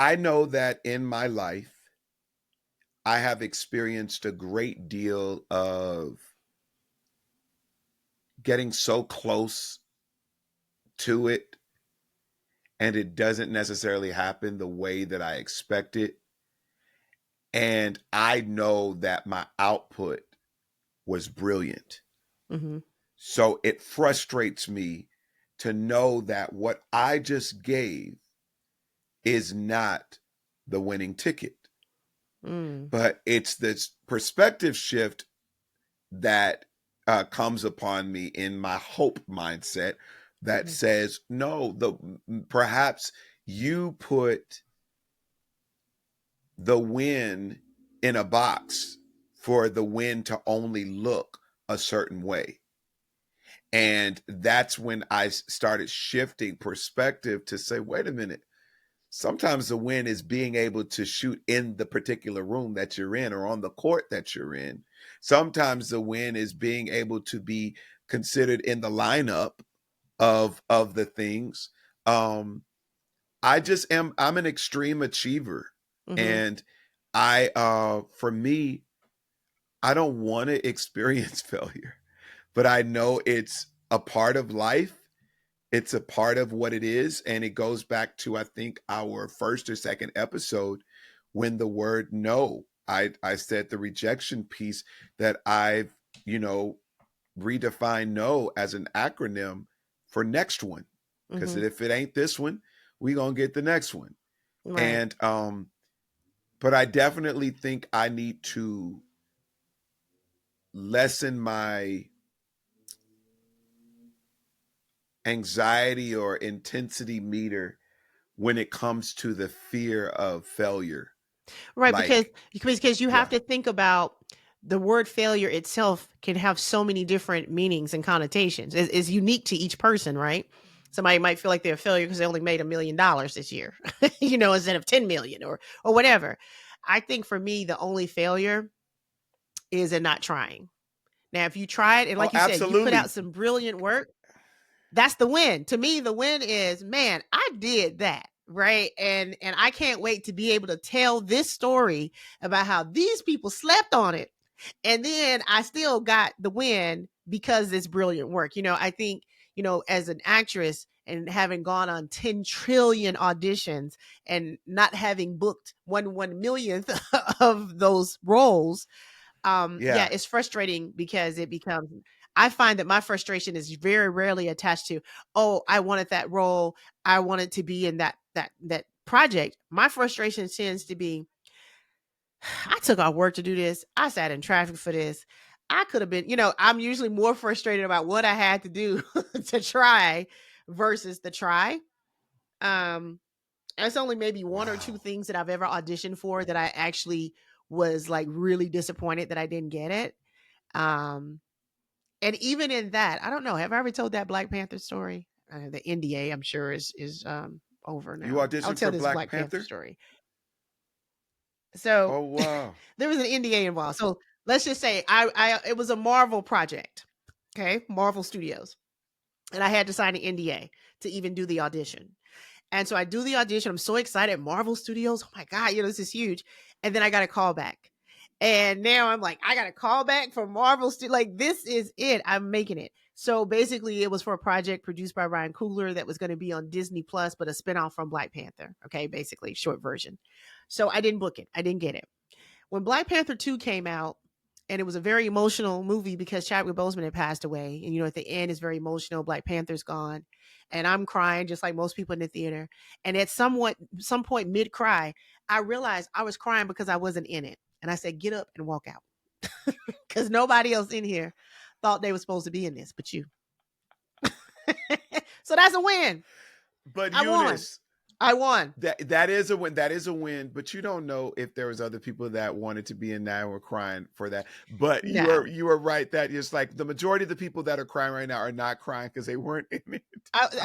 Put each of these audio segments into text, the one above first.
I know that in my life, I have experienced a great deal of getting so close to it, and it doesn't necessarily happen the way that I expect it. And I know that my output was brilliant. Mm-hmm. So it frustrates me to know that what I just gave is not the winning ticket. Mm. But it's this perspective shift that comes upon me in my hope mindset that Mm-hmm. says, no, perhaps you put the win in a box for the win to only look a certain way. And that's when I started shifting perspective to say, wait a minute, sometimes the win is being able to shoot in the particular room that you're in or on the court that you're in. Sometimes the win is being able to be considered in the lineup of the things. I'm an extreme achiever. Mm-hmm. And for me, I don't want to experience failure, but I know it's a part of life. It's a part of what it is. And it goes back to, I think, our first or second episode when the word no, I said the rejection piece that I've, you know, redefined no as an acronym for next one. Because Mm-hmm. if it ain't this one, we gonna get the next one. Right. And but I definitely think I need to lessen my anxiety or intensity meter when it comes to the fear of failure. Right, Like, because you have yeah, to think about the word failure itself can have so many different meanings and connotations. It's unique to each person, right? Somebody might feel like they're a failure because they only made $1 million this year, instead of 10 million or whatever. I think for me, the only failure is in not trying. Now, if you tried and oh, like you said, you put out absolutely. some brilliant work, that's the win. To me, the win is, man, I did that, right? And I can't wait to be able to tell this story about how these people slept on it. And then I still got the win because it's brilliant work. I think, as an actress and having gone on 10 trillion auditions and not having booked one millionth of those roles, yeah, Yeah. it's frustrating because it becomes, I find that my frustration is very rarely attached to, oh, I wanted that role, I wanted to be in that project. My frustration tends to be, I took off work to do this, I sat in traffic for this, I could have been, I'm usually more frustrated about what I had to do to try versus the try. um it's only maybe one or two Wow. things that I've ever auditioned for that I actually was like really disappointed that I didn't get it. um and even in that, I don't know. Have I ever told that Black Panther story? The NDA, I'm sure, is over You now. I'll auditioned tell for this Black Black Panther Panther? story. So Oh, wow. there was an NDA involved. So let's just say it was a Marvel project. Okay, Marvel Studios, and I had to sign an NDA to even do the audition. And so I do the audition. I'm so excited. Marvel Studios. Oh my God, this is huge. And then I got a call back. And now I'm like, I got a call back from Marvel Studios. Like, this is it. I'm making it. So basically, it was for a project produced by Ryan Coogler that was going to be on Disney Plus, but a spinoff from Black Panther. Okay, basically, short version. So I didn't book it. I didn't get it. When Black Panther 2 came out, and it was a very emotional movie because Chadwick Boseman had passed away. And, at the end, it's very emotional. Black Panther's gone. And I'm crying just like most people in the theater. And at some point mid cry, I realized I was crying because I wasn't in it. And I said, get up and walk out. Because nobody else in here thought they were supposed to be in this but you. So that's a win. But I won. Eunice, I won. that is a win. That is a win. But you don't know if there was other people that wanted to be in that and were crying for that. But No. you are right that it's like the majority of the people that are crying right now are not crying because they weren't in it.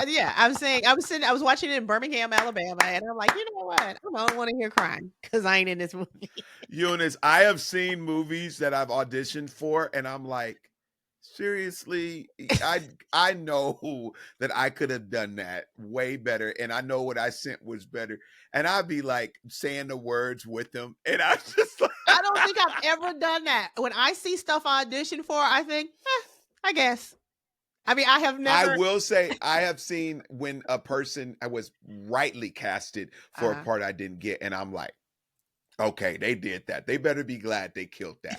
Yeah, I'm saying I was watching it in Birmingham, Alabama, and I'm like, you know what? I'm the only one in here crying because I ain't in this movie. Eunice, I have seen movies that I've auditioned for, and I'm like, Seriously, I know that I could have done that way better, and I know what I sent was better, and I'd be like saying the words with them, and I just like, I don't think I've ever done that. When I see stuff I audition for, I think, I guess. I mean, I have I never. will say I have seen when a person I was rightly casted for a Uh, part I didn't get, and I'm like, okay, they did that. They better be glad they killed so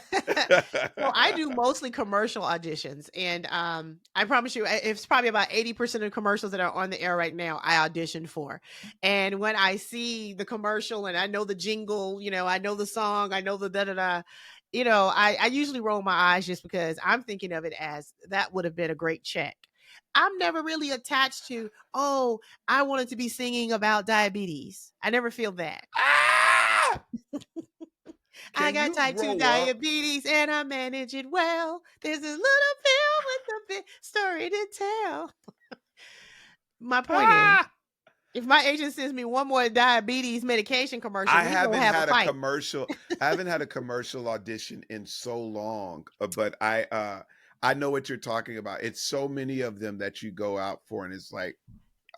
I that. do mostly commercial auditions, and I promise you, it's probably about 80% of commercials that are on the air right now I auditioned for. And when I see the commercial and I know the jingle, I know the song, I know the da da da, I usually roll my eyes just because I'm thinking of it as that would have been a great check. I'm never really attached to, oh, I wanted to be singing about diabetes. I never feel that. Ah! I Can got you type 2 grow up? diabetes and I manage it well. There's a little pill with a big story to tell. My point is, Ah! if my agent sends me one more diabetes medication commercial, I we gonna haven't have a had a fight. commercial I haven't had a commercial audition in so long, but I know what you're talking about. It's so many of them that you go out for, and it's like,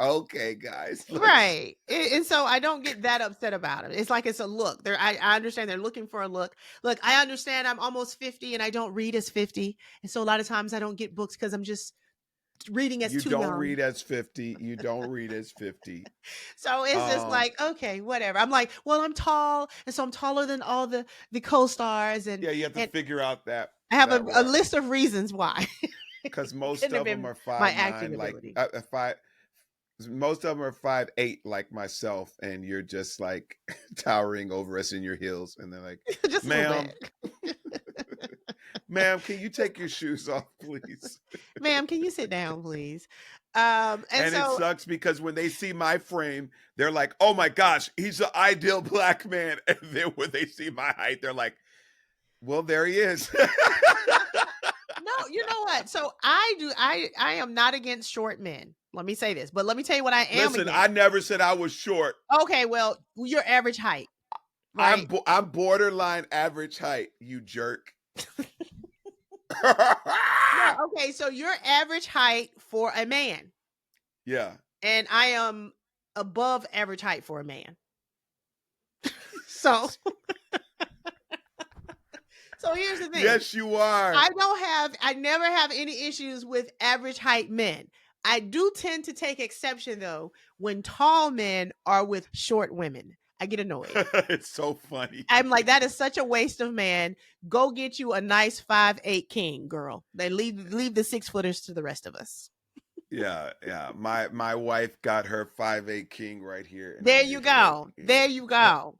okay, guys, let's. Right. And so I don't get that upset about it. It's like it's a look. I understand they're looking for a look. Look, I understand I'm almost 50 and I don't read as 50. And so a lot of times I don't get books because I'm just reading as You too don't young. read as 50. You don't read as 50. So it's just Um, like, okay, whatever. I'm like, well, I'm tall, and so I'm taller than all the co-stars, yeah, you have to and figure out that I have a work list of reasons why. because It couldn't most have of them been are my 5'9", acting like ability. five. Most of them are 5'8", like myself, and you're just like towering over us in your heels, and they're like, Just a little "Ma'am, bit. ma'am, can you take your shoes off, please?" Ma'am, can you sit down, please? And And it so sucks because when they see my frame, they're like, "Oh my gosh, he's the ideal black man." And then when they see my height, they're like, "Well, there he is." no, you know what? So I am not against short men. Let me say this, but let me tell you what I am Listen, I against. never said I was short. Okay, well, your average height, I'm right? I'm borderline average height, you jerk. No, okay, so your average height for a man. Yeah. And I am above average height for a man. So so here's the thing. Yes, you are. I never have any issues with average height men. I do tend to take exception though when tall men are with short women. I get annoyed. It's so funny. I'm like, that is such a waste of man. Go get you a nice 5'8" king, girl. Then leave the 6-footers to the rest of us. Yeah, yeah. My wife got her 5'8" king right here, and There I'm you just like, go. There you no, go.